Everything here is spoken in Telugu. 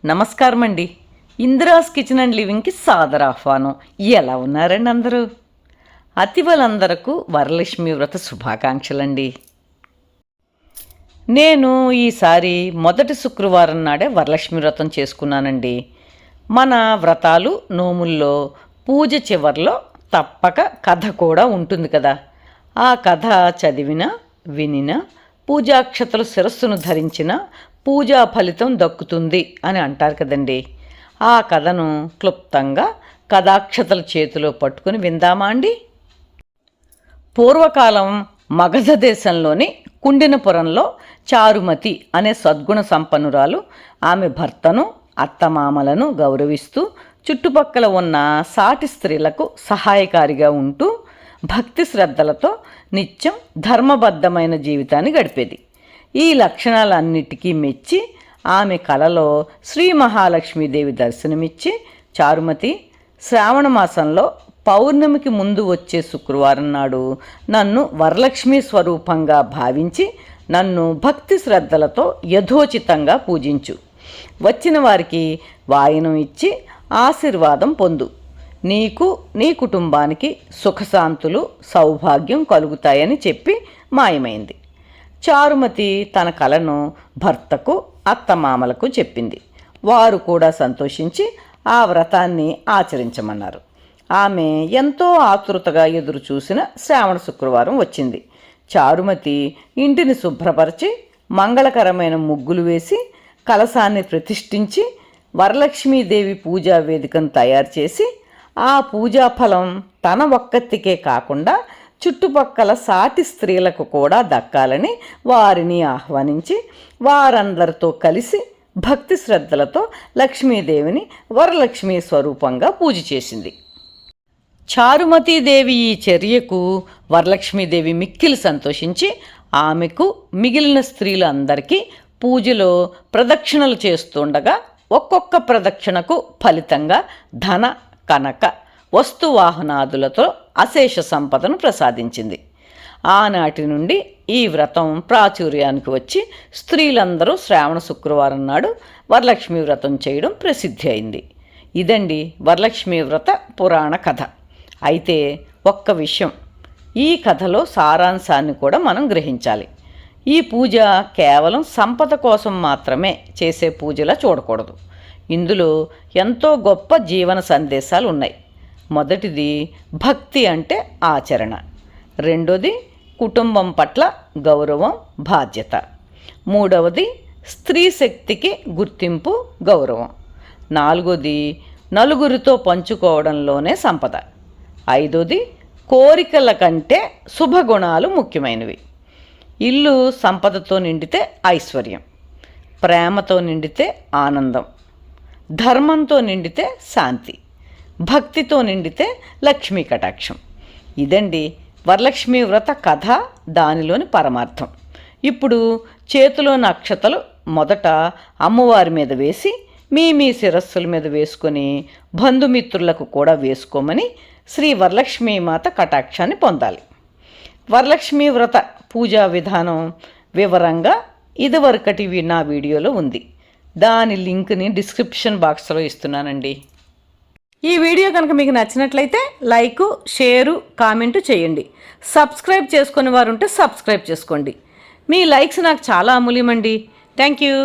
నమస్కారం అండి. ఇందిరాస్ కిచెన్ అండ్ లివింగ్కి సాదర ఆహ్వానం. ఎలా ఉన్నారండి అందరూ? అతివలందరకు వరలక్ష్మి వ్రత శుభాకాంక్షలండి. నేను ఈసారి మొదటి శుక్రవారం నాడే వరలక్ష్మి వ్రతం చేసుకున్నానండి. మన వ్రతాలు నోముల్లో పూజ చివర్లో తప్పక కథ కూడా ఉంటుంది కదా. ఆ కథ చదివిన వినిన పూజాక్షతలు శిరస్సును ధరించిన పూజా ఫలితం దక్కుతుంది అని అంటారు కదండి. ఆ కథను క్లుప్తంగా కథాక్షతల చేతిలో పట్టుకుని విందామా అండి? పూర్వకాలం మగధ దేశంలోని కుండినపురంలో చారుమతి అనే సద్గుణ సంపన్నురాలు ఆమె భర్తను అత్తమామలను గౌరవిస్తూ చుట్టుపక్కల ఉన్న సాటి స్త్రీలకు సహాయకారిగా ఉంటూ భక్తి శ్రద్ధలతో నిత్యం ధర్మబద్ధమైన జీవితాన్ని గడిపేది. ఈ లక్షణాలన్నిటికీ మెచ్చి ఆమె కలలో శ్రీ మహాలక్ష్మీదేవి దర్శనమిచ్చి, చారుమతి, శ్రావణ మాసంలో పౌర్ణమికి ముందు వచ్చే శుక్రవారం నాడు నన్ను వరలక్ష్మీ స్వరూపంగా భావించి నన్ను భక్తి శ్రద్ధలతో యథోచితంగా పూజించు. వచ్చిన వారికి వాయనం ఇచ్చి ఆశీర్వాదం పొందు. నీకు నీ కుటుంబానికి సుఖశాంతులు సౌభాగ్యం కలుగుతాయని చెప్పి మాయమైంది. చారుమతి తన కలను భర్తకు అత్తమామలకు చెప్పింది. వారు కూడా సంతోషించి ఆ వ్రతాన్ని ఆచరించమన్నారు. ఆమె ఎంతో ఆతృతగా ఎదురు చూసిన శ్రావణ శుక్రవారం వచ్చింది. చారుమతి ఇంటిని శుభ్రపరిచి మంగళకరమైన ముగ్గులు వేసి కలశాన్ని ప్రతిష్ఠించి వరలక్ష్మీదేవి పూజా వేదికను తయారు చేసి ఆ పూజాఫలం తన ఒక్కతికే కాకుండా చుట్టుపక్కల సాటి స్త్రీలకు కూడా దక్కాలని వారిని ఆహ్వానించి వారందరితో కలిసి భక్తి శ్రద్ధలతో లక్ష్మీదేవిని వరలక్ష్మీ స్వరూపంగా పూజ చేసింది. చారుమతీదేవి ఈ చర్యకు వరలక్ష్మీదేవి మిక్కిలి సంతోషించి ఆమెకు మిగిలిన స్త్రీలందరికీ పూజలో ప్రదక్షిణలు చేస్తుండగా ఒక్కొక్క ప్రదక్షిణకు ఫలితంగా ధన కనక వస్తువాహనాదులతో అశేష సంపదను ప్రసాదించింది. ఆనాటి నుండి ఈ వ్రతం ప్రాచుర్యానికి వచ్చి స్త్రీలందరూ శ్రావణ శుక్రవారం నాడు వరలక్ష్మీ వ్రతం చేయడం ప్రసిద్ధి అయింది. ఇదండి వరలక్ష్మీ వ్రత పురాణ కథ. అయితే ఒక్క విషయం, ఈ కథలో సారాంశాన్ని కూడా మనం గ్రహించాలి. ఈ పూజ కేవలం సంపద కోసం మాత్రమే చేసే పూజలా చూడకూడదు. ఇందులో ఎంతో గొప్ప జీవన సందేశాలు ఉన్నాయి. మొదటిది భక్తి అంటే ఆచరణ, రెండోది కుటుంబం పట్ల గౌరవం బాధ్యత, మూడవది స్త్రీ శక్తికి గుర్తింపు గౌరవం, నాలుగోది నలుగురితో పంచుకోవడంలోనే సంపద, ఐదోది కోరికల కంటే శుభగుణాలు ముఖ్యమైనవి. ఇల్లు సంపదతో నిండితే ఐశ్వర్యం, ప్రేమతో నిండితే ఆనందం, ధర్మంతో నిండితే శాంతి, భక్తితో నిండితే లక్ష్మీ కటాక్షం. ఇదండి వరలక్ష్మీ వ్రత కథ, దానిలోని పరమార్థం. ఇప్పుడు చేతిలోని అక్షతలు మొదట అమ్మవారి మీద వేసి మీ శిరస్సుల మీద వేసుకొని బంధుమిత్రులకు కూడా వేసుకోమని శ్రీ వరలక్ష్మీమాత కటాక్షాన్ని పొందాలి. వరలక్ష్మీ వ్రత పూజా విధానం వివరంగా ఇదివరకటి నా వీడియోలో ఉంది. దాని లింక్ని డిస్క్రిప్షన్ బాక్స్లో ఇస్తున్నానండి. ఈ వీడియో కనుక మీకు నచ్చినట్లయితే లైకు, షేరు, కామెంటు చేయండి. సబ్స్క్రైబ్ చేసుకునే వారు ఉంటే సబ్స్క్రైబ్ చేసుకోండి. మీ లైక్స్ నాకు చాలా అమూల్యమండి. Thank you.